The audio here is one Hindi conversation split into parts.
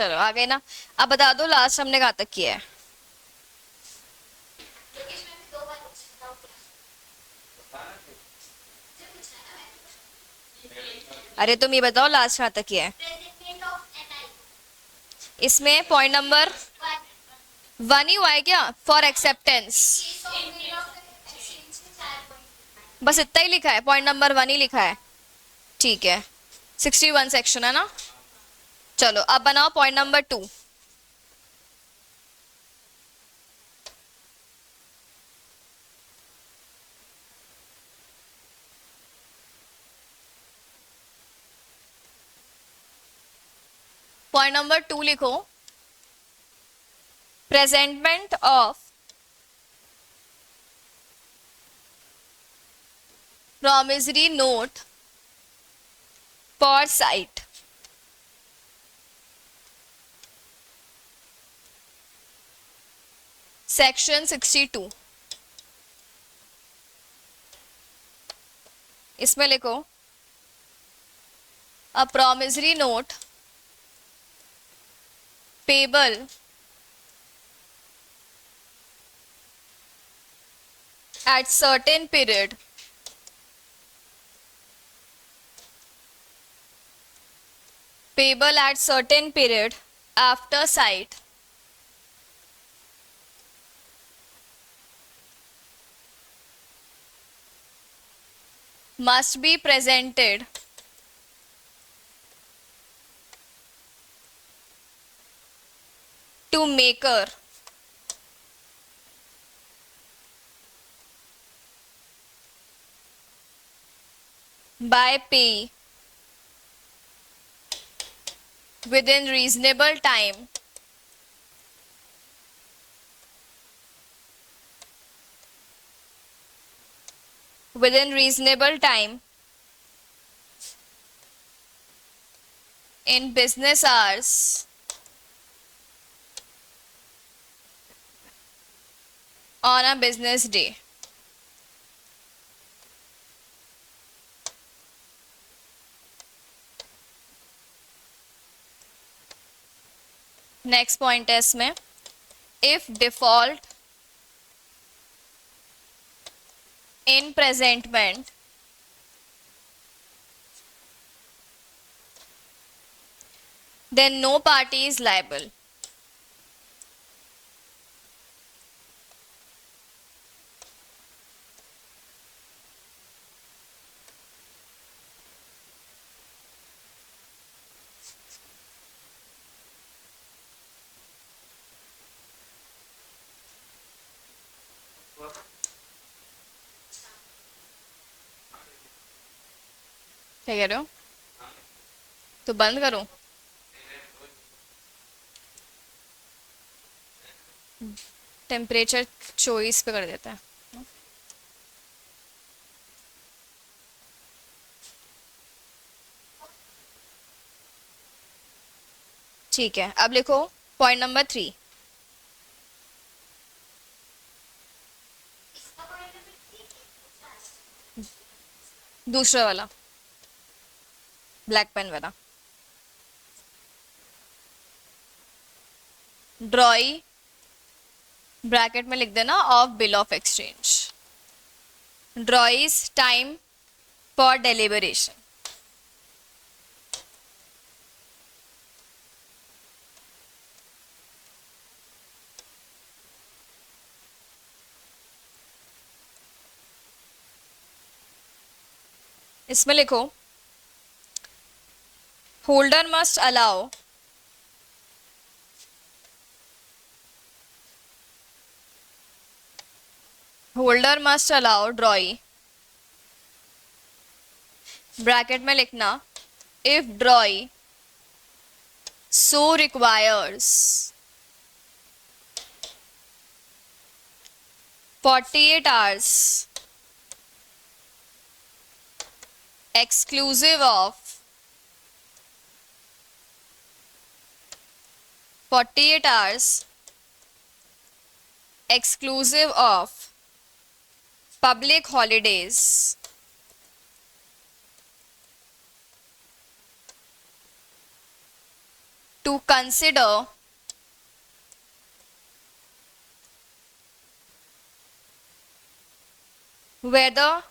चलो आ गए ना। अब बता दो लास्ट हमने कहाँ तक किया है। अरे तुम ये बताओ लास्ट कहाँ तक किया है। इसमें पॉइंट नंबर 1 ही हुआ है क्या फॉर एक्सेप्टेंस? बस इतना ही लिखा है, पॉइंट नंबर 1 ही लिखा है। ठीक है, 61 सेक्शन है ना। चलो अब बनाओ पॉइंट नंबर 2। पॉइंट नंबर 2 लिखो, presentment of promissory note for site। Section 62। इसमें लिखो अ promissory note payable at certain period after site must be presented to maker by pay within reasonable time in business hours on a business day। Next point है इसमें, if default in presentment then no party is liable। क्या कह रहे हो? तो बंद करूं? टेम्परेचर 24 पे कर देता है। ठीक है, अब लिखो पॉइंट नंबर 3। दूसरा वाला ब्लैक पेन वाला, ड्रॉई ब्रैकेट में लिख देना of bill of exchange, drawee's time for deliberation. इसमें लिखो holder must allow drawee bracket में लिखना if drawee so requires 48 hours exclusive of 48 hours exclusive of public holidays to consider whether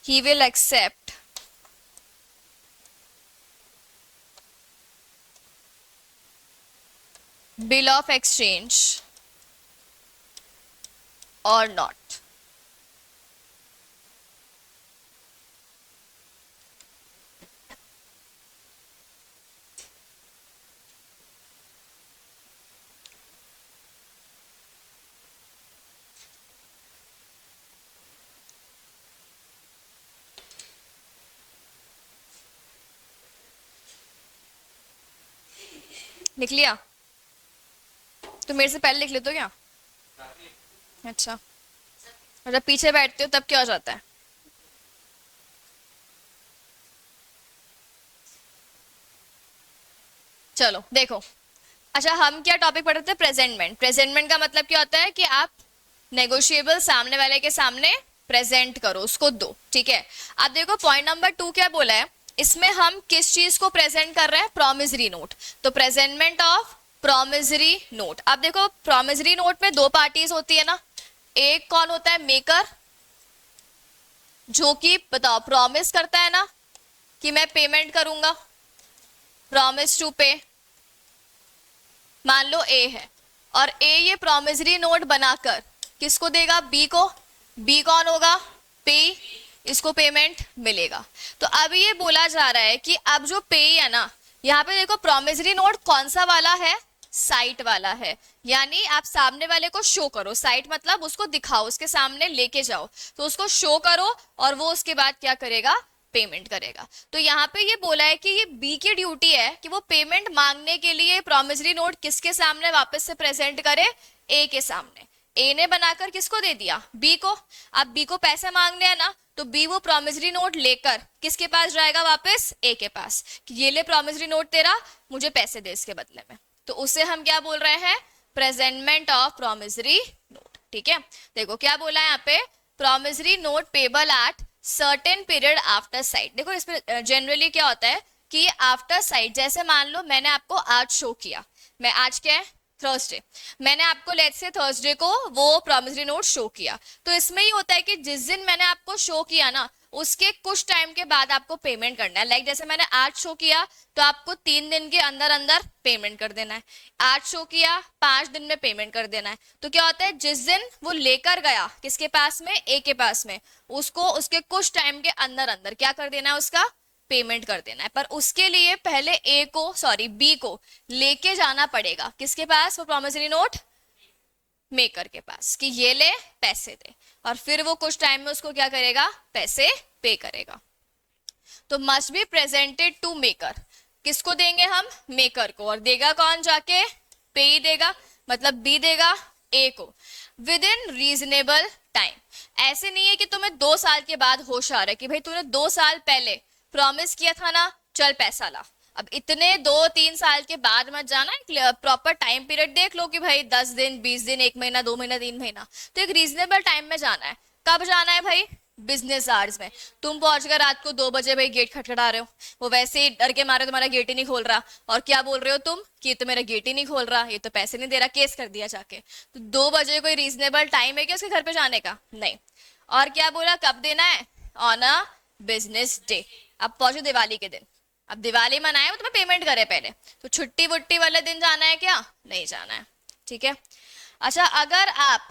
he will accept bill of exchange or not. लिख लिया? तो मेरे से पहले लिख लेते हो क्या? अच्छा, और जब पीछे बैठते हो तब क्या हो जाता है? चलो देखो, अच्छा हम क्या टॉपिक पढ़ रहे थे? प्रेजेंटमेंट। प्रेजेंटमेंट का मतलब क्या होता है कि आप नेगोशिएबल सामने वाले के सामने प्रेजेंट करो, उसको दो, ठीक है। अब देखो पॉइंट नंबर 2 क्या बोला है, इसमें हम किस चीज को प्रेजेंट कर रहे हैं? Promissory note. तो प्रेजेंटमेंट ऑफ प्रॉमिसरी नोट। अब देखो प्रॉमिसरी नोट में दो पार्टीज होती है ना, एक कौन होता है? मेकर, जो कि बताओ प्रॉमिस करता है ना कि मैं पेमेंट करूंगा, प्रॉमिस टू पे। मान लो ए है और ए ये प्रॉमिसरी नोट बनाकर किसको देगा? बी को। बी कौन होगा? पे, इसको पेमेंट मिलेगा। तो अब ये बोला जा रहा है कि अब जो पे है ना, यहाँ पे देखो प्रॉमिसरी नोट कौन सा वाला है? साइट वाला है। यानी आप सामने वाले को शो करो, साइट मतलब उसको दिखाओ, उसके सामने लेके जाओ, तो उसको शो करो और वो उसके बाद क्या करेगा? पेमेंट करेगा। तो यहाँ पे ये बोला है कि ये बी की ड्यूटी है कि वो पेमेंट मांगने के लिए प्रॉमिसरी नोट किसके सामने वापस से प्रेजेंट करे? ए के सामने। ए ने बनाकर किसको दे दिया? बी को। अब बी को पैसे मांगने हैं ना, तो बी वो प्रॉमिसरी नोट लेकर किसके पास जाएगा? वापस ए के पास, कि ये ले प्रॉमिसरी नोट तेरा, मुझे पैसे दे इसके बदले में। तो उसे हम क्या बोल रहे हैं? प्रेजेंटमेंट ऑफ प्रॉमिसरी नोट, ठीक है। देखो क्या बोला है यहाँ पे, promissory note payable at certain period after site. देखो इसमें जनरली क्या होता है कि आफ्टर साइट, जैसे मान लो मैंने आपको आज शो किया, मैं आज क्या है? थर्सडे, मैंने आपको लेट्स से थर्सडे को वो प्रॉमिसरी नोट शो किया। तो इसमें ही होता है कि जिस दिन मैंने आपको शो किया ना, उसके कुछ टाइम के बाद आपको पेमेंट करना है। लाइक जैसे मैंने आज शो किया तो आपको 3 दिन के अंदर अंदर पेमेंट कर देना है। आज शो किया, 5 दिन में पेमेंट कर देना है। तो क्या होता है, जिस दिन वो लेकर गया किसके पास में? ए के पास में, उसको उसके कुछ टाइम के अंदर अंदर क्या कर देना है? उसका पेमेंट कर देना है। पर उसके लिए पहले ए को, सॉरी बी को लेके जाना पड़ेगा किसके पास? वो प्रॉमिसरी नोट मेकर के पास, कि ये ले पैसे दे, और फिर वो कुछ टाइम में उसको क्या करेगा? पैसे पे करेगा। तो must be presented to maker. किसको देंगे हम? मेकर को। और देगा कौन जाके? पे ही देगा, मतलब बी देगा ए को, विद इन रीजनेबल टाइम। ऐसे नहीं है कि तुम्हें 2 साल के बाद होश आ रहा है कि भाई तूने 2 साल पहले प्रॉमिस किया था ना, चल पैसा ला। अब इतने 2-3 साल के बाद मत जाना, प्रॉपर टाइम पीरियड देख लो कि भाई 10 दिन, 20 दिन, 1 महीना, 2 महीना, 3 महीना। तो एक रीजनेबल टाइम में जाना है। कब जाना है भाई? बिजनेस आवर्स में। तुम पहुंच गए रात को 2 बजे, भाई गेट खटखटा रहे हो, वो वैसे ही डर के मारे तुम्हारा गेट ही नहीं खोल रहा, और क्या बोल रहे हो तुम कि ये तो मेरा गेट ही नहीं खोल रहा, ये तो पैसे नहीं दे रहा, केस कर दिया जाके। तो 2 बजे कोई रीजनेबल टाइम है क्या उसके घर पे जाने का? नहीं। और क्या बोला, कब देना है? On a business day. अब पहुंचो दिवाली के दिन, अब दिवाली मनाए वो तुम्हें पेमेंट करे पहले, तो छुट्टी वुट्टी वाले दिन जाना है क्या? नहीं जाना है, ठीक है। अच्छा, अगर आप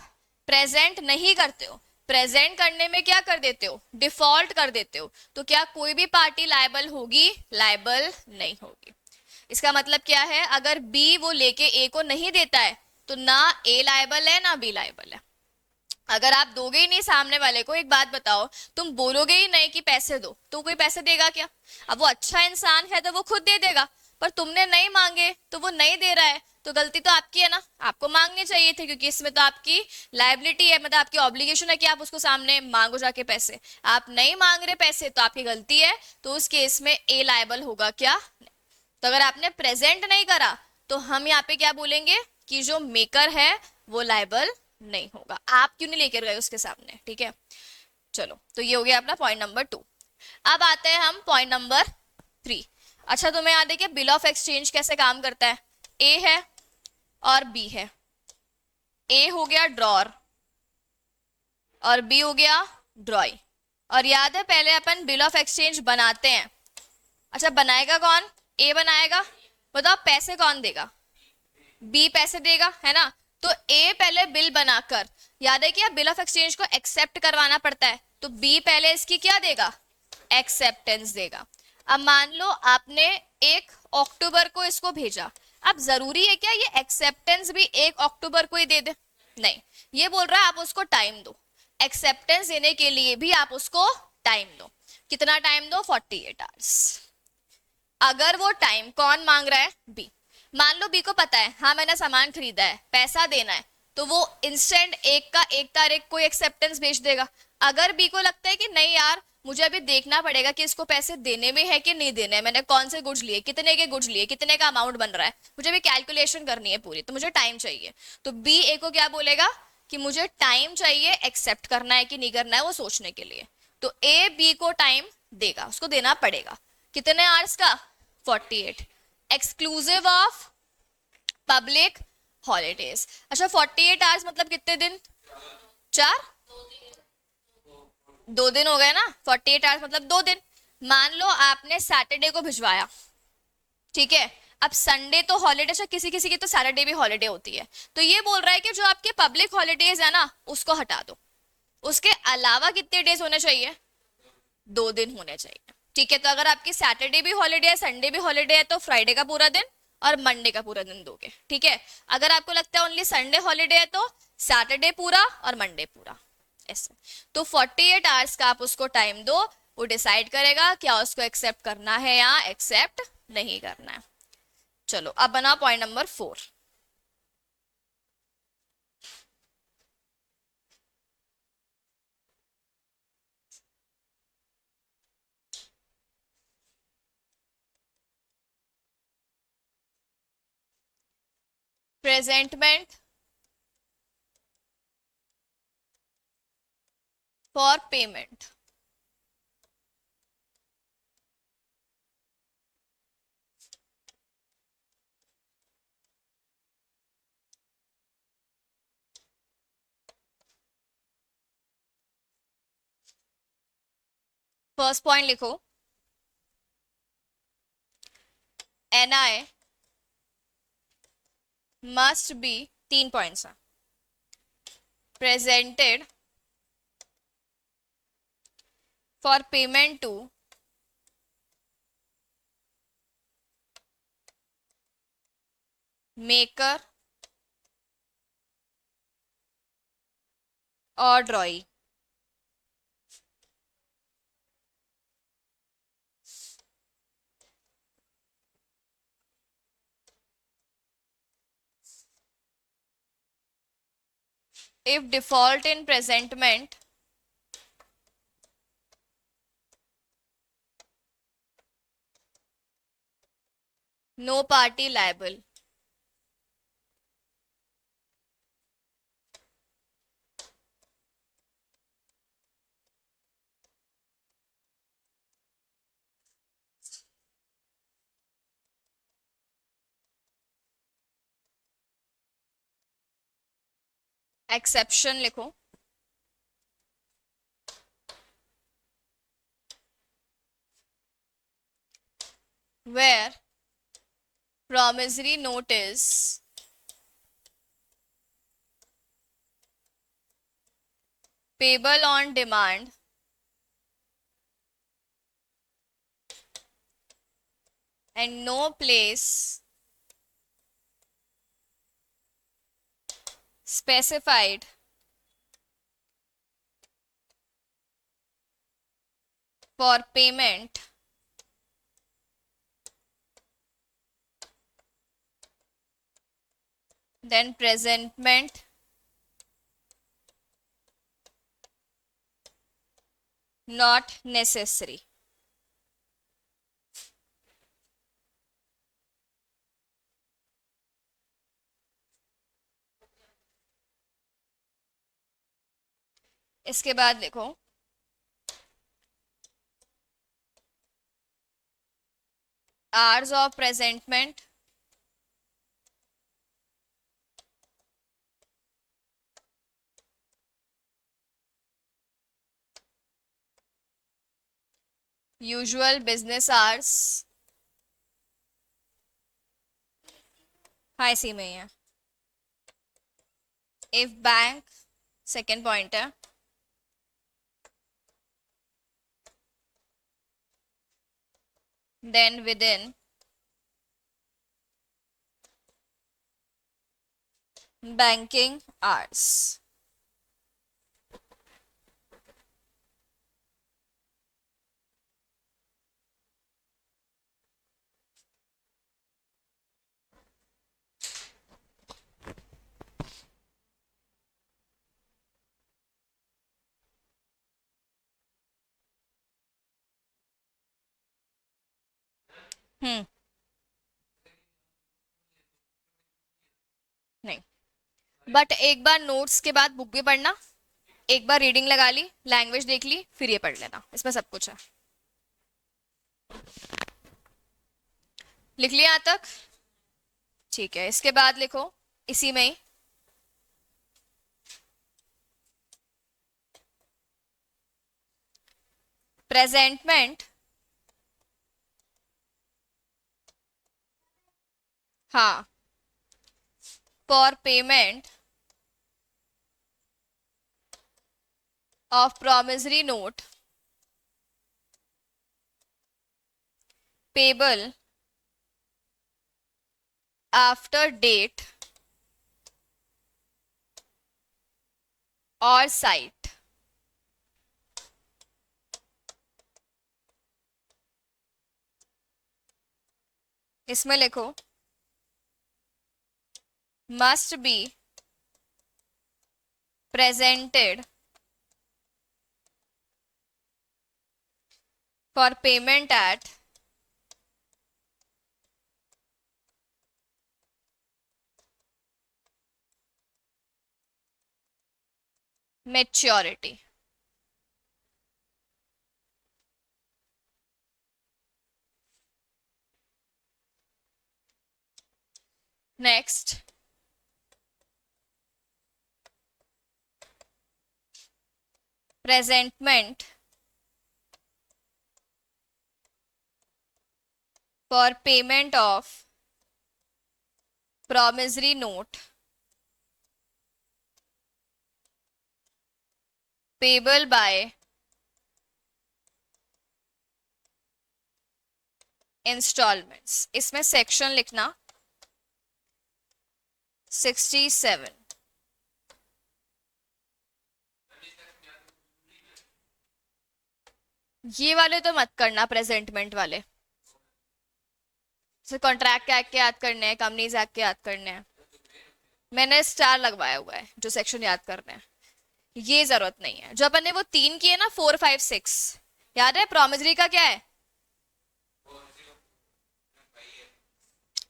प्रेजेंट नहीं करते हो, प्रेजेंट करने में क्या कर देते हो? डिफॉल्ट कर देते हो, तो क्या कोई भी पार्टी लायबल होगी? लायबल नहीं होगी। इसका मतलब क्या है, अगर बी वो लेके ए को नहीं देता है तो ना ए लायबल है ना बी लायबल है। अगर आप दोगे ही नहीं सामने वाले को, एक बात बताओ, तुम बोलोगे ही नहीं कि पैसे दो, तो कोई पैसे देगा क्या? अब वो अच्छा इंसान है तो वो खुद दे देगा, पर तुमने नहीं मांगे तो वो नहीं दे रहा है, तो गलती तो आपकी है ना। आपको मांगने चाहिए थे, क्योंकि इसमें तो आपकी लायबिलिटी है, मतलब आपकी ऑब्लिगेशन है कि आप उसको सामने मांगो जाके पैसे। आप नहीं मांग रहे पैसे तो आपकी गलती है, तो उस केस में ए लायबल होगा क्या? तो अगर आपने प्रेजेंट नहीं करा तो हम यहाँ पे क्या बोलेंगे कि जो मेकर है वो लायबल नहीं होगा। आप क्यों नहीं लेकर गए उसके सामने, ठीक है। चलो, तो ये हो गया अपना पॉइंट नंबर 2। अब आते हैं हम पॉइंट नंबर 3। अच्छा, तुम्हें याद है कि बिल ऑफ एक्सचेंज कैसे काम करता है? ए है और बी है। ए हो गया ड्रॉर और बी हो गया ड्रॉई। और याद है पहले अपन बिल ऑफ एक्सचेंज बनाते हैं। अच्छा बनाएगा कौन? ए बनाएगा। बताओ पैसे कौन देगा? बी पैसे देगा, है ना। तो ए पहले बिल बनाकर, याद है कि बिल ऑफ एक्सचेंज को एक्सेप्ट करवाना पड़ता है, तो बी पहले इसकी क्या देगा? एक्सेप्टेंस देगा। अब मान लो आपने 1 अक्टूबर को इसको भेजा, अब जरूरी है क्या ये एक्सेप्टेंस भी 1 अक्टूबर को ही दे दे? नहीं, ये बोल रहा है आप उसको टाइम दो। एक्सेप्टेंस देने के लिए भी आप उसको टाइम दो। कितना टाइम दो? 48 आवर्स। अगर वो टाइम कौन मांग रहा है? बी। मान लो बी को पता है हाँ मैंने सामान खरीदा है, पैसा देना है, तो वो इंस्टेंट 1 तारीख को एक्सेप्टेंस भेज देगा। अगर बी को लगता है कि नहीं यार मुझे अभी देखना पड़ेगा कि इसको पैसे देने में है कि नहीं देने हैं, मैंने कौन से गुड्स लिए, कितने के गुड्स लिए, कितने का अमाउंट बन रहा है, मुझे भी कैलकुलेशन करनी है पूरी, तो मुझे टाइम चाहिए, तो बी ए को क्या बोलेगा कि मुझे टाइम चाहिए एक्सेप्ट करना है कि नहीं करना है वो सोचने के लिए। तो ए बी को टाइम देगा, उसको देना पड़ेगा। कितने आवर्स का? 48, एक्सक्लूसिव ऑफ पब्लिक हॉलीडेज। अच्छा 48 आवर्स मतलब कितने दिन? 4, 2 दिन हो गए ना। 48 आवर्स मतलब 2 दिन। मान लो आपने सैटरडे को भिजवाया, ठीक है। अब संडे तो हॉलीडे, अच्छा किसी किसी की तो सैटरडे भी हॉलीडे होती है, तो ये बोल रहा है कि जो आपके पब्लिक हॉलीडेज है ना उसको हटा दो। उसके अलावा कितने डेज होने चाहिए? 2 दिन होने चाहिए, ठीक है। तो अगर आपकी सैटरडे भी हॉलीडे है, संडे भी हॉलीडे है, तो फ्राइडे का पूरा दिन और मंडे का पूरा दिन दोगे, ठीक है। अगर आपको लगता है ओनली संडे हॉलीडे है तो सैटरडे पूरा और मंडे पूरा, ऐसे। तो 48 आवर्स का आप उसको टाइम दो, वो डिसाइड करेगा क्या उसको एक्सेप्ट करना है या एक्सेप्ट नहीं करना है। चलो अब बना point number 4। Presentment for payment. First point लिखो, NI must be 3 पॉइंट्स हैं, presented for payment to maker or drawee। If default in presentment, no party liable। Exception लिखो, where promissory note is payable on demand and no place specified for payment then presentment not necessary। इसके बाद देखो, hours of presentment usual business hours, हाँ इसी में ही है। इफ बैंक, सेकेंड पॉइंट है, then with in banking hours. Hmm, नहीं, बट एक बार नोट्स के बाद बुक भी पढ़ना, एक बार रीडिंग लगा ली, लैंग्वेज देख ली, फिर ये पढ़ लेना, इसमें सब कुछ है। लिख लिया यहाँ तक? ठीक है, इसके बाद लिखो इसी में ही, प्रेजेंटमेंट, हाँ, for payment of promissory note payable after date or site। इसमें लिखो must be presented for payment at maturity। Next, presentment for payment of promissory note payable by installments। इसमें सेक्शन लिखना 67। ये वाले तो मत करना, प्रेजेंटमेंट वाले, कॉन्ट्रैक्ट के एक्ट के याद करने हैं, कंपनीज एक्ट के याद करने हैं, मैंने स्टार लगवाया हुआ है जो सेक्शन याद करने हैं, ये जरूरत नहीं है। जो अपन ने वो तीन किए ना, 4, 5, 6, याद है? प्रोमिसरी का क्या है?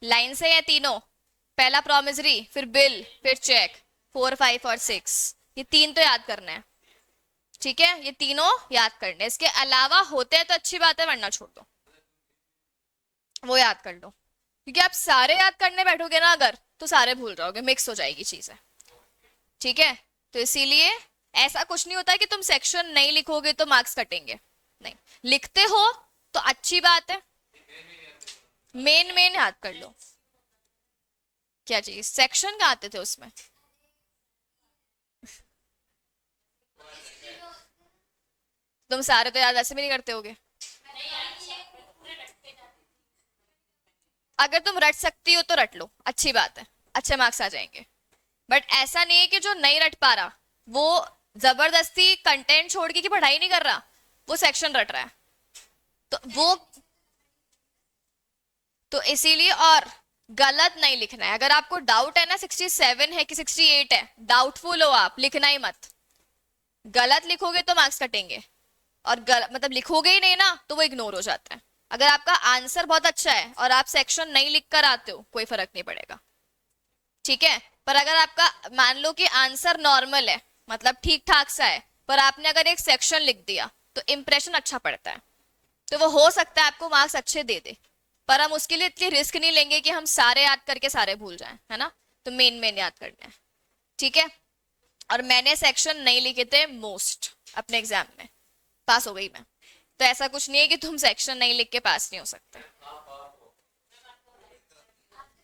लाइन से है तीनों, पहला प्रोमिसरी, फिर बिल, फिर चेक, 4, 5 और 6, ये तीन तो याद करने हैं। ठीक है, ये तीनों याद करने, इसके अलावा होते हैं तो अच्छी बात है, वरना छोड़ दो, वो याद कर लो, क्योंकि आप सारे याद करने बैठोगे ना अगर, तो सारे भूल जाओगे, मिक्स हो जाएगी चीजें। ठीक है, तो इसीलिए ऐसा कुछ नहीं होता है कि तुम सेक्शन नहीं लिखोगे तो मार्क्स कटेंगे, नहीं, लिखते हो तो अच्छी बात है, मेन मेन याद कर लो। क्या चीज? सेक्शन कहाँ आते थे उसमें? तुम सारे तो याद ऐसे भी नहीं करते होगे। अगर तुम रट सकती हो तो रट लो, अच्छी बात है, अच्छे मार्क्स आ जाएंगे। बट ऐसा नहीं है कि जो नहीं रट पा रहा वो जबरदस्ती कंटेंट छोड़ के कि पढ़ाई नहीं कर रहा, वो सेक्शन रट रहा है, तो वो, तो इसीलिए, और गलत नहीं लिखना है। अगर आपको डाउट है ना 67 है कि 68 है, डाउटफुल हो आप, लिखना ही मत, गलत लिखोगे तो मार्क्स कटेंगे, और मतलब लिखोगे ही नहीं ना तो वो इग्नोर हो जाता है। अगर आपका आंसर बहुत अच्छा है और आप सेक्शन नहीं लिख कर आते हो, कोई फर्क नहीं पड़ेगा। ठीक है, पर अगर आपका मान लो कि आंसर नॉर्मल है, मतलब ठीक ठाक सा है, पर आपने अगर एक सेक्शन लिख दिया तो इंप्रेशन अच्छा पड़ता है, तो वो हो सकता है आपको मार्क्स अच्छे दे दे, पर हम उसके लिए इतनी रिस्क नहीं लेंगे कि हम सारे याद करके सारे भूल जाएं, है ना? तो मेन मेन याद करने हैं। ठीक है, और मैंने सेक्शन नहीं लिखे थे मोस्ट अपने एग्जाम में, पास हो गई मैं। तो ऐसा कुछ नहीं है कि तुम सेक्शन नहीं लिख के पास नहीं हो सकते।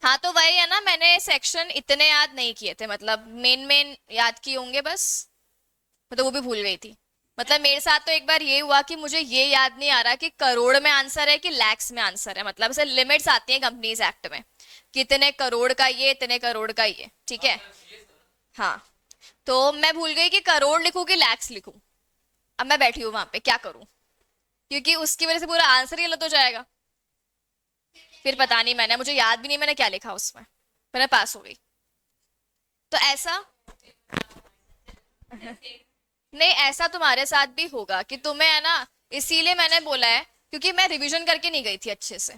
हाँ तो वही है ना, मैंने सेक्शन इतने याद नहीं किए थे, मतलब मेन मेन याद किए होंगे बस, मतलब वो भी भूल गई थी। मतलब मेरे साथ तो एक बार ये हुआ कि मुझे ये याद नहीं आ रहा कि करोड़ में आंसर है कि लैक्स में आंसर है, मतलब ऐसे लिमिट्स आती हैं कंपनीज एक्ट में, कितने करोड़ का ये, इतने करोड़ का ये, ठीक है। हाँ, तो मैं भूल गई कि करोड़ लिखूं कि लैक्स लिखूं। अब मैं बैठी हूँ वहां पे, क्या करूं, क्योंकि उसकी वजह से पूरा आंसर ही गलत हो जाएगा। फिर पता नहीं, मैंने, मुझे याद भी नहीं मैंने क्या लिखा उसमें, मैंने पास हो गई। तो ऐसा नहीं, ऐसा तुम्हारे साथ भी होगा कि तुम्हें है ना, इसीलिए मैंने बोला है, क्योंकि मैं रिवीजन करके नहीं गई थी अच्छे से।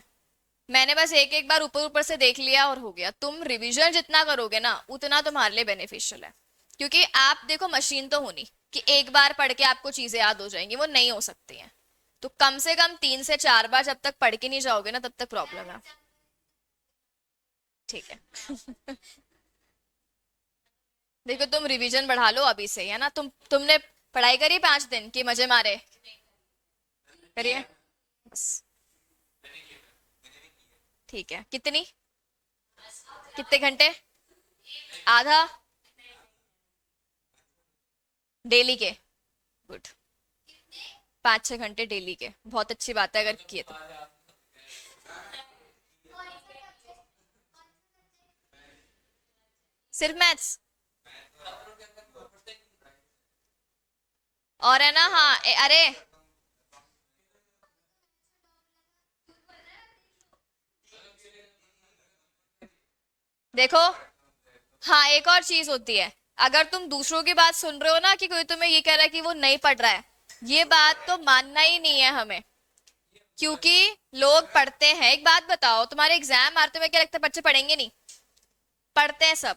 मैंने बस एक एक बार ऊपर ऊपर से देख लिया और हो गया। तुम रिवीजन जितना करोगे ना उतना तुम्हारे लिए बेनिफिशियल है, क्योंकि आप देखो मशीन तो होनी कि एक बार पढ़ के आपको चीजें याद हो जाएंगी, वो नहीं हो सकती हैं। तो कम से कम 3 से 4 बार जब तक पढ़ के नहीं जाओगे ना तब तक प्रॉब्लम है। ठीक है। देखो तुम रिवीजन बढ़ा लो अभी से ही, है ना, तुमने पढ़ाई करी 5 दिन की मजे मारे, करिए बस। ठीक है, कितनी, कितने घंटे, आधा डेली के, गुड, 5-6 घंटे डेली के, बहुत अच्छी बात है अगर किए तो। सिर्फ मैथ्स, और है ना, हाँ अरे देखो, हाँ एक और चीज होती है, अगर तुम दूसरों की बात सुन रहे हो ना कि कोई तुम्हें ये कह रहा है कि वो नहीं पढ़ रहा है, ये बात तो मानना ही नहीं है हमें, क्योंकि लोग पढ़ते हैं। एक बात बताओ, तुम्हारे एग्जाम आते हुए क्या लगता है बच्चे पढ़ेंगे नहीं, पढ़ते हैं सब।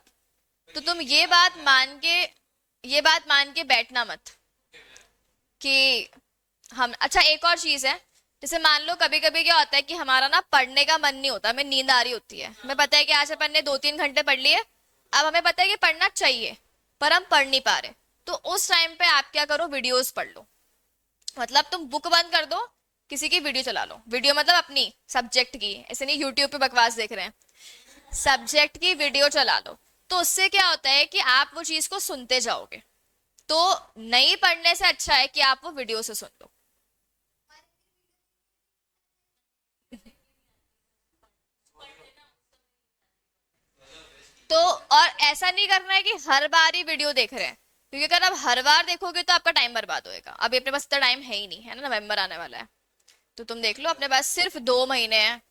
तो तुम ये बात मान के बैठना मत कि हम, अच्छा एक और चीज है, जैसे मान लो कभी कभी क्या होता है कि हमारा ना पढ़ने का मन नहीं होता, हमें नींद आ रही होती है, हमें पता है कि आज अपन ने 2-3 घंटे पढ़ लिए, अब हमें पता है कि पढ़ना चाहिए पर हम पढ़ नहीं पा रहे, तो उस टाइम पे आप क्या करो, वीडियोस पढ़ लो। मतलब तुम बुक बंद कर दो, किसी की वीडियो चला लो, वीडियो मतलब अपनी सब्जेक्ट की, ऐसे नहीं यूट्यूब पे बकवास देख रहे हैं, सब्जेक्ट की वीडियो चला लो। तो उससे क्या होता है कि आप वो चीज को सुनते जाओगे, तो नहीं पढ़ने से अच्छा है कि आप वो वीडियो से सुन लो। तो और ऐसा नहीं करना है कि हर बार ही वीडियो देख रहे हैं, क्योंकि अगर आप हर बार देखोगे तो आपका टाइम बर्बाद होएगा। अभी अपने पास इतना टाइम है ही नहीं, है ना, नवंबर आने वाला है, तो तुम देख लो अपने पास सिर्फ 2 महीने हैं।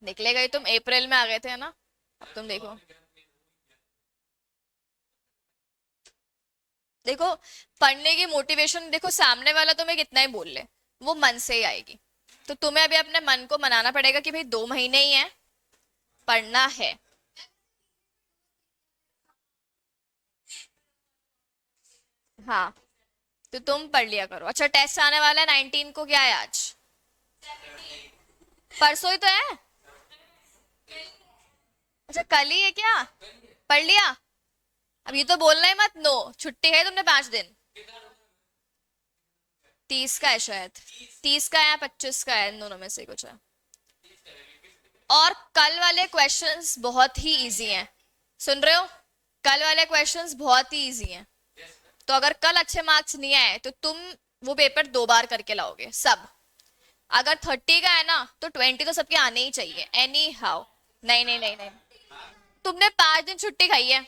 निकलेगा ही, तुम अप्रैल में आ गए थे, है ना, अब तुम देखो। देखो, पढ़ने की मोटिवेशन देखो, सामने वाला तुम्हें कितना ही बोल ले, वो मन से ही आएगी। तो तुम्हें अभी अपने मन को मनाना पड़ेगा कि भाई 2 महीने ही है, पढ़ना है। हाँ, तो तुम पढ़ लिया करो। अच्छा टेस्ट आने वाला है 19 को, क्या है आज, परसों ही तो है। अच्छा कल ही है क्या, पढ़ लिया। अब ये तो बोलना ही मत, नो छुट्टी है तुमने 5 दिन। 30 का है शायद, 30 का है या 25 का है, इन दोनों में से कुछ है। और कल वाले क्वेश्चंस बहुत ही इजी हैं, सुन रहे हो, कल वाले क्वेश्चंस बहुत ही इजी हैं। तो अगर कल अच्छे मार्क्स नहीं आए तो तुम वो पेपर 2 बार करके लाओगे सब। अगर 30 का है ना तो 20 तो सबके आने ही चाहिए एनी हाउ। नहीं नहीं नहीं नहीं, तुमने 5 दिन छुट्टी खाई है।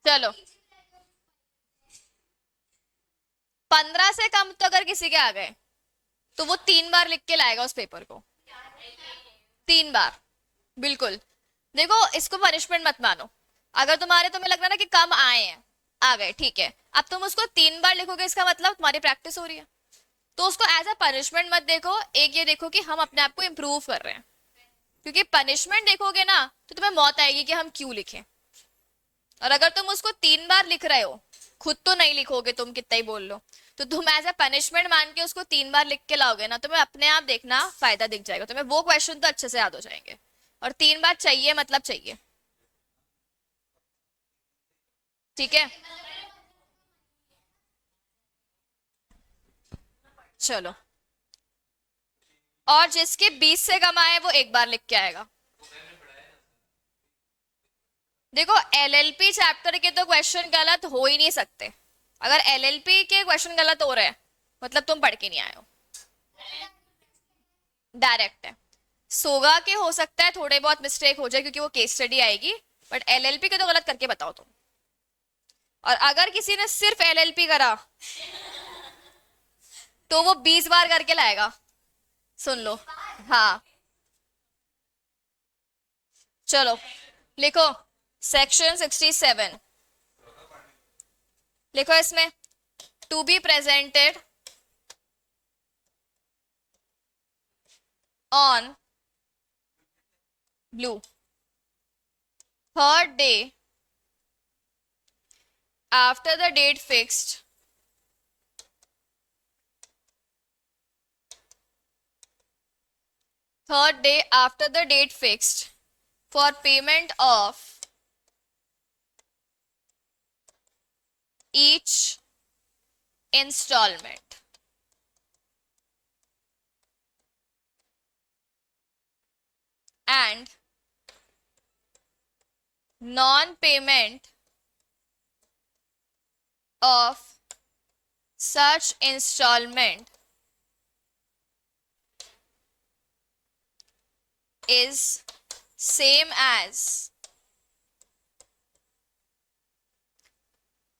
चलो, 15 से कम तो अगर किसी के आ गए तो वो 3 बार लिख के लाएगा उस पेपर को, 3 बार, बिल्कुल। देखो इसको पनिशमेंट मत मानो, अगर तुम्हें लग रहा है ना कि कम आए हैं, आ गए ठीक है, अब तुम उसको 3 बार लिखोगे, इसका मतलब तुम्हारी प्रैक्टिस हो रही है। तो उसको एज अ पनिशमेंट मत देखो, एक ये देखो कि हम अपने आप को इम्प्रूव कर रहे हैं। क्योंकि पनिशमेंट देखोगे ना तो तुम्हें मौत आएगी कि हम क्यों लिखें। और अगर तुम उसको 3 बार लिख रहे हो, खुद तो नहीं लिखोगे तुम कितना ही बोल लो, तो तुम एज अ पनिशमेंट मान के उसको 3 बार लिख के लाओगे ना, तुम्हें अपने आप देखना फायदा दिख जाएगा, तुम्हें वो क्वेश्चन तो अच्छे से याद हो जाएंगे। और 3 बार चाहिए मतलब चाहिए। ठीक है, चलो। और जिसके 20 से कम आए वो एक बार लिख के आएगा। देखो एलएलपी चैप्टर के तो क्वेश्चन गलत हो ही नहीं सकते। अगर एलएलपी के क्वेश्चन गलत हो रहे हैं मतलब तुम पढ़ के नहीं आए हो। डायरेक्ट है। सोगा के हो सकता है थोड़े बहुत मिस्टेक हो जाए क्योंकि वो केस स्टडी आएगी, बट एलएलपी के तो गलत करके बताओ तुम। और अगर किसी ने सिर्फ एलएलपी करा तो वो 20 बार करके लाएगा। सुन लो। हाँ, चलो लिखो सेक्शन 67। लिखो इसमें to be presented on blue third day after the date fixed third day after the date fixed for payment of each installment and non-payment of such installment is same as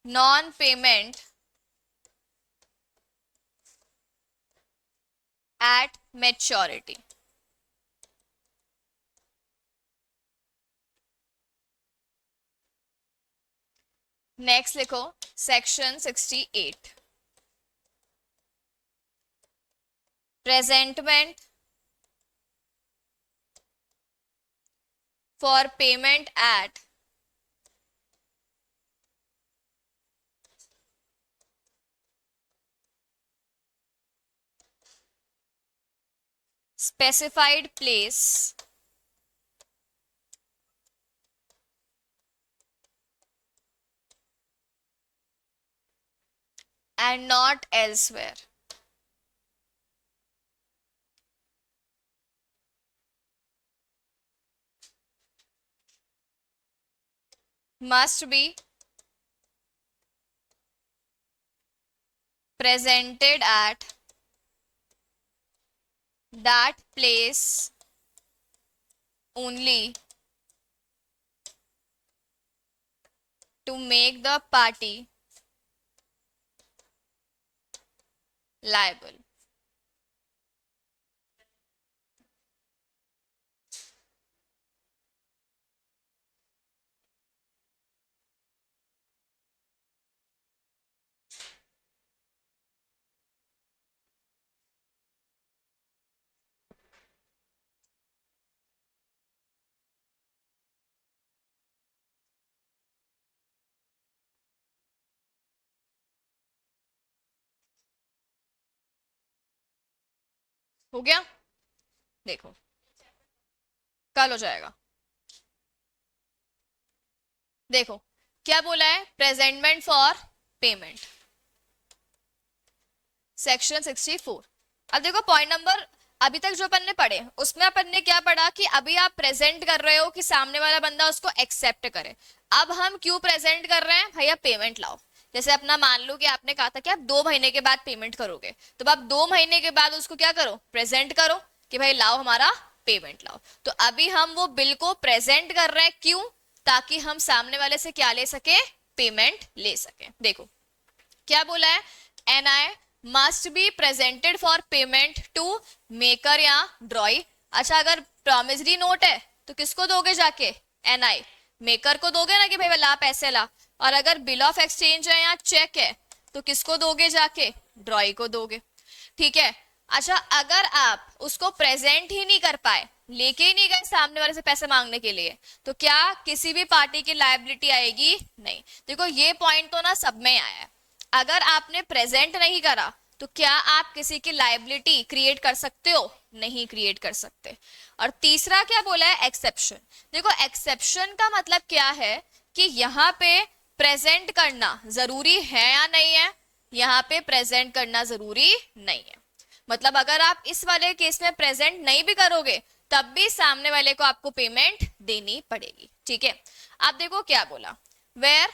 non-payment at maturity। Next लिखो section 68 presentment for payment at specified place and not elsewhere। must be presented at that place only to make the party liable। हो गया, देखो कल हो जाएगा। देखो क्या बोला है, प्रेजेंटमेंट फॉर पेमेंट सेक्शन 64। अब देखो पॉइंट नंबर अभी तक जो अपन ने पढ़े उसमें अपन ने क्या पढ़ा कि अभी आप प्रेजेंट कर रहे हो कि सामने वाला बंदा उसको एक्सेप्ट करे। अब हम क्यों प्रेजेंट कर रहे हैं, भैया पेमेंट लाओ। जैसे अपना मान लो कि आपने कहा था कि आप 2 महीने के बाद पेमेंट करोगे, तो आप 2 महीने के बाद उसको क्या करो, प्रेजेंट करो कि भाई लाओ हमारा पेमेंट लाओ। तो अभी हम वो बिल को प्रेजेंट कर रहे हैं, क्यों, ताकि हम सामने वाले से क्या ले सके, पेमेंट ले सके। देखो क्या बोला है, NI must be presented for payment to maker या ड्रॉई। अच्छा अगर प्रॉमिसरी नोट है तो किसको दोगे जाके, एनआई मेकर को दोगे ना कि भाई ला पैसे ला। और अगर बिल ऑफ एक्सचेंज है या चेक है तो किसको दोगे जाके, ड्रॉई को दोगे। ठीक है। अच्छा अगर आप उसको प्रेजेंट ही नहीं कर पाए, लेके ही नहीं गए सामने वाले से पैसे मांगने के लिए, तो क्या किसी भी पार्टी की लायबिलिटी आएगी, नहीं। देखो ये पॉइंट तो ना सब में आया है, अगर आपने प्रेजेंट नहीं करा तो क्या आप किसी की लायबिलिटी क्रिएट कर सकते हो, नहीं क्रिएट कर सकते। और तीसरा क्या बोला है, एक्सेप्शन। देखो एक्सेप्शन का मतलब क्या है कि यहाँ पे प्रेजेंट करना जरूरी है या नहीं है? यहाँ पे प्रेजेंट करना जरूरी नहीं है। मतलब अगर आप इस वाले केस में प्रेजेंट नहीं भी करोगे तब भी सामने वाले को आपको पेमेंट देनी पड़ेगी। ठीक है, आप देखो क्या बोला, वेयर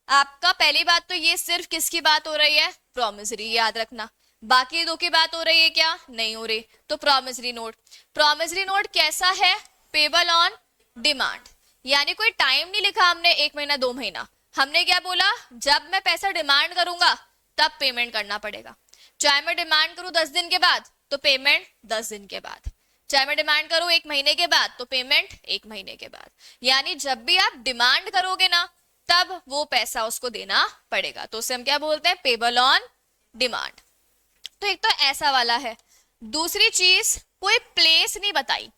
आपका पहली बात तो ये सिर्फ किसकी बात हो रही है? प्रॉमिसरी, याद रखना। बाकी दो की बात हो रही है क्या? नहीं हो रही। तो प्रॉमिसरी नोट, प्रॉमिसरी नोट कैसा है? पेबल ऑन डिमांड, यानी कोई टाइम नहीं लिखा हमने, 1 महीना 2 महीना। हमने क्या बोला? जब मैं पैसा डिमांड करूंगा तब पेमेंट करना पड़ेगा। चाहे मैं डिमांड करूं 10 दिन के बाद तो पेमेंट 10 दिन के बाद, चाहे मैं डिमांड करूं 1 महीने के बाद तो पेमेंट 1 महीने के बाद। यानी जब भी आप डिमांड करोगे ना तब वो पैसा उसको देना पड़ेगा। तो उसे हम क्या बोलते हैं? Payable on demand. तो एक तो ऐसा वाला है। दूसरी चीज, कोई प्लेस नहीं बताई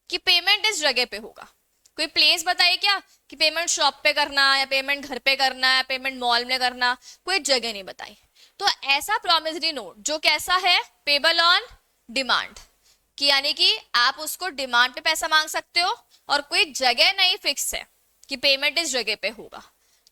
कि पेमेंट इस जगह पे होगा। कोई प्लेस बताइए क्या कि पेमेंट शॉप पे करना या पेमेंट घर पे करना या पेमेंट मॉल में करना, कोई जगह नहीं बताई। तो ऐसा प्रॉमिसरी नोट जो कैसा है? पेबल ऑन डिमांड, कि यानी कि आप उसको डिमांड पे पैसा मांग सकते हो और कोई जगह नहीं फिक्स है कि पेमेंट इस जगह पे होगा।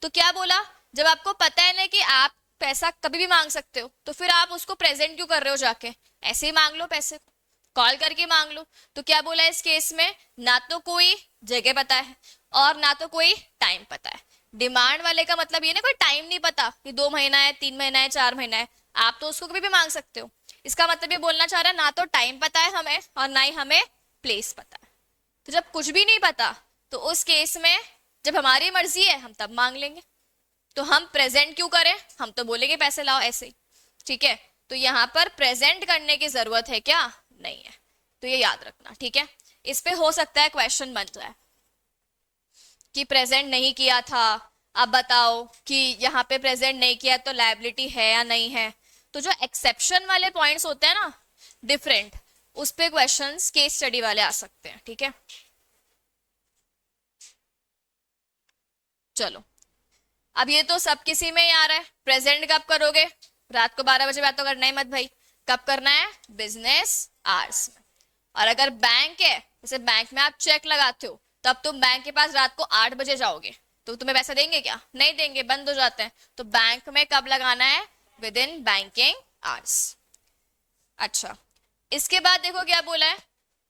तो क्या बोला? जब आपको पता है ना कि आप पैसा कभी भी मांग सकते हो तो फिर आप उसको प्रेजेंट क्यों कर रहे हो? जाके ऐसे ही मांग लो, पैसे को कॉल करके मांग लो। तो क्या बोला इस केस में? ना तो कोई जगह पता है और ना तो कोई टाइम पता है। डिमांड वाले का मतलब ये ना कोई टाइम नहीं पता कि 2 महीना है, 3 महीना है, 4 महीना है, आप तो उसको कभी भी मांग सकते हो। इसका मतलब ये बोलना चाह रहा है ना तो टाइम पता है हमें और ना ही हमें प्लेस पता है। तो जब कुछ भी नहीं पता तो उस केस में जब हमारी मर्जी है हम तब मांग लेंगे। तो हम प्रेजेंट क्यों करें? हम तो बोलेंगे पैसे लाओ ऐसे ही। ठीक है, तो यहाँ पर प्रेजेंट करने की जरूरत है क्या? नहीं है। तो ये याद रखना। ठीक है, इस पे हो सकता है क्वेश्चन बन जाए कि प्रेजेंट नहीं किया था, अब बताओ कि यहाँ पे प्रेजेंट नहीं किया तो लायबिलिटी है या नहीं है। तो जो एक्सेप्शन वाले पॉइंट्स होते हैं ना डिफरेंट, उस पे क्वेश्चंस केस स्टडी वाले आ सकते हैं। ठीक है, चलो अब ये तो सब किसी में ही आ रहा है। प्रेजेंट कब करोगे? रात को 12 बजे बात तो करना ही मत भाई। कब करना है? बिजनेस आवर्स में। और अगर बैंक है, जैसे बैंक में आप चेक लगाते हो, तब तुम बैंक के पास रात को 8 बजे जाओगे तो तुम्हें पैसा देंगे क्या? नहीं देंगे, बंद हो जाते हैं। तो बैंक में कब लगाना है? With in banking hours. अच्छा, इसके बाद देखो क्या बोला है?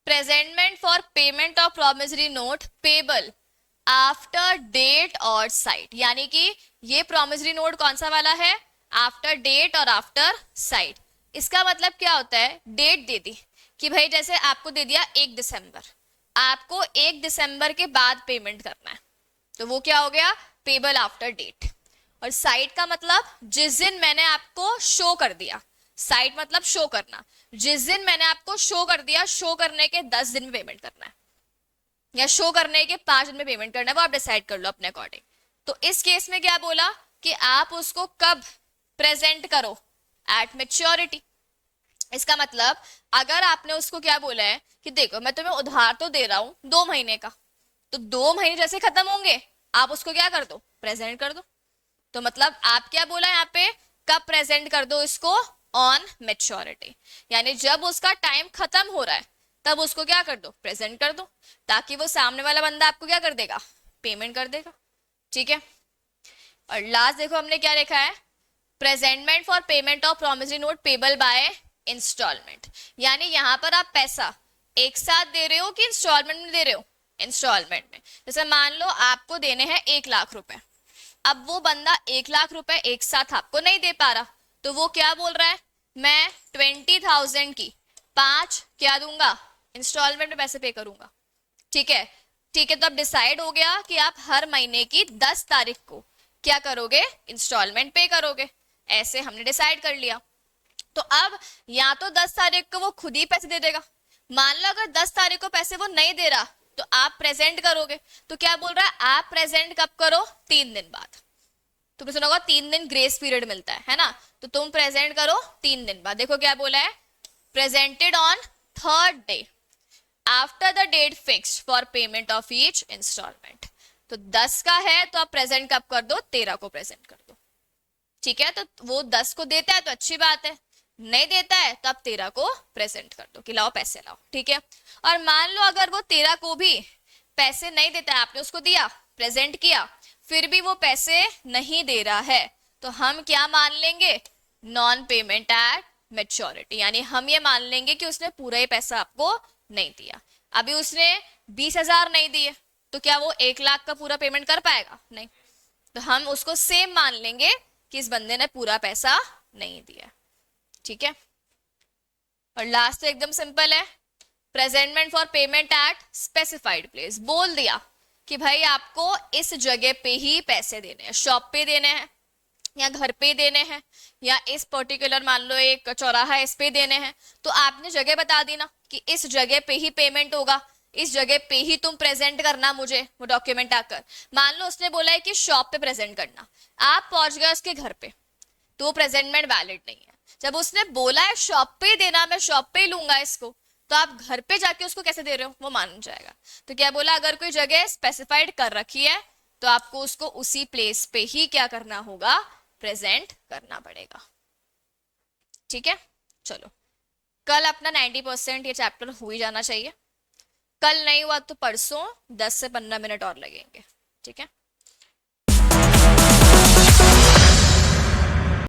Presentment for payment of promissory note payable after date और साइट, यानी कि ये प्रॉमिसरी नोट कौन सा वाला है? आफ्टर डेट और आफ्टर साइट। इसका मतलब क्या होता है? डेट दे दी कि भाई जैसे आपको दे दिया 1 दिसंबर, आपको 1 दिसंबर के बाद पेमेंट करना है, तो वो क्या हो गया? Payable after date. और साइट का मतलब जिस दिन मैंने आपको शो कर दिया, साइट मतलब शो करना, जिस दिन मैंने आपको शो कर दिया, शो करने के 10 दिन में पेमेंट करना है या शो करने के 5 दिन में पेमेंट करना है, वो आप डिसाइड कर लो अपने अकॉर्डिंग। तो इस केस में क्या बोला कि आप उसको कब प्रेजेंट करो? Eight maturity. इसका मतलब अगर आपने उसको क्या बोला है कि देखो मैं तुम्हें उधार तो दे रहा हूं 2 महीने का, तो 2 महीने जैसे खत्म होंगे आप उसको क्या कर दो? प्रेजेंट कर दो। तो मतलब आप क्या बोला यहाँ पे? कब प्रेजेंट कर दो इसको? ऑन मेच्योरिटी, यानी जब उसका टाइम खत्म हो रहा है तब उसको क्या कर दो? प्रेजेंट कर दो, ताकि वो सामने वाला बंदा आपको क्या कर देगा? पेमेंट कर देगा। ठीक है, और लास्ट देखो हमने क्या लिखा है? Presentment for payment of promissory note payable by instalment, यानी यहाँ पर आप पैसा एक साथ दे रहे हो कि इंस्टॉलमेंट में दे रहे हो? इंस्टॉलमेंट में। जैसे मान लो आपको देने हैं 1 लाख रुपए, अब वो बंदा 1 लाख रुपए एक साथ आपको नहीं दे पा रहा, तो वो क्या बोल रहा है? मैं 20,000 की 5 क्या दूंगा? इंस्टॉलमेंट में पैसे पे करूंगा। ठीक है, ठीक है, तो अब डिसाइड हो गया कि आप हर महीने की 10 तारीख को क्या करोगे? इंस्टॉलमेंट पे करोगे। ऐसे हमने डिसाइड कर लिया। तो अब या तो 10 तारीख को वो खुद ही पैसे दे देगा, मान लो अगर 10 तारीख को पैसे वो नहीं दे रहा तो आप प्रेजेंट करोगे। तो क्या बोल रहा है? आप प्रेजेंट कब करो? 3 दिन बाद। तुमने सुना होगा 3 दिन ग्रेस पीरियड मिलता है ना? तो तुम प्रेजेंट करो 3 दिन बाद। देखो क्या बोला है? Presented on 3rd day after the date fixed for payment of each instalment. तो 10 का है तो आप प्रेजेंट कब कर दो? 13 को प्रेजेंट कर दो। ठीक है, तो वो 10 को देता है तो अच्छी बात है, नहीं देता है तो आप 13 को प्रेजेंट कर दो कि लाओ पैसे लाओ। ठीक है, और मान लो अगर वो 13 को भी पैसे नहीं देता है, आपने उसको दिया, प्रेजेंट किया, फिर भी वो पैसे नहीं दे रहा है, तो हम क्या मान लेंगे, नॉन पेमेंट एट मेच्योरिटी, यानी हम ये मान लेंगे कि उसने पूरा ही पैसा आपको नहीं दिया। अभी उसने 20,000 नहीं दिए, तो क्या वो 1 लाख का पूरा पेमेंट कर पाएगा, नहीं, तो हम उसको सेम मान लेंगे कि इस बंदे ने पूरा पैसा नहीं दिया। ठीक है, और लास्ट तो एकदम सिंपल है, presentment for payment eight specified place, बोल दिया कि भाई आपको इस जगह पे ही पैसे देने हैं, शॉप पे देने हैं या घर पे देने हैं या इस पर्टिकुलर मान लो एक चौराहा इस पे देने हैं, तो आपने जगह बता दी ना कि इस जगह पे ही पेमेंट होगा, इस जगह पे ही तुम प्रेजेंट करना मुझे वो डॉक्यूमेंट आकर। मान लो उसने बोला है कि शॉप पे प्रेजेंट करना, आप पहुंच गए उसके घर पे, तो वो प्रेजेंटमेंट वैलिड नहीं है। जब उसने बोला है शॉप पे देना, मैं शॉप पे ही लूंगा इसको, तो आप घर पे जाके उसको कैसे दे रहे हो, वो मान जाएगा। तो क्या बोला, अगर कोई जगह स्पेसिफाइड कर रखी है तो आपको उसको उसी प्लेस पे ही क्या करना होगा, प्रेजेंट करना पड़ेगा। ठीक है, चलो कल अपना 90% ये चैप्टर हो ही जाना चाहिए, कल नहीं हुआ तो परसों 10 से 15 मिनट और लगेंगे। ठीक है।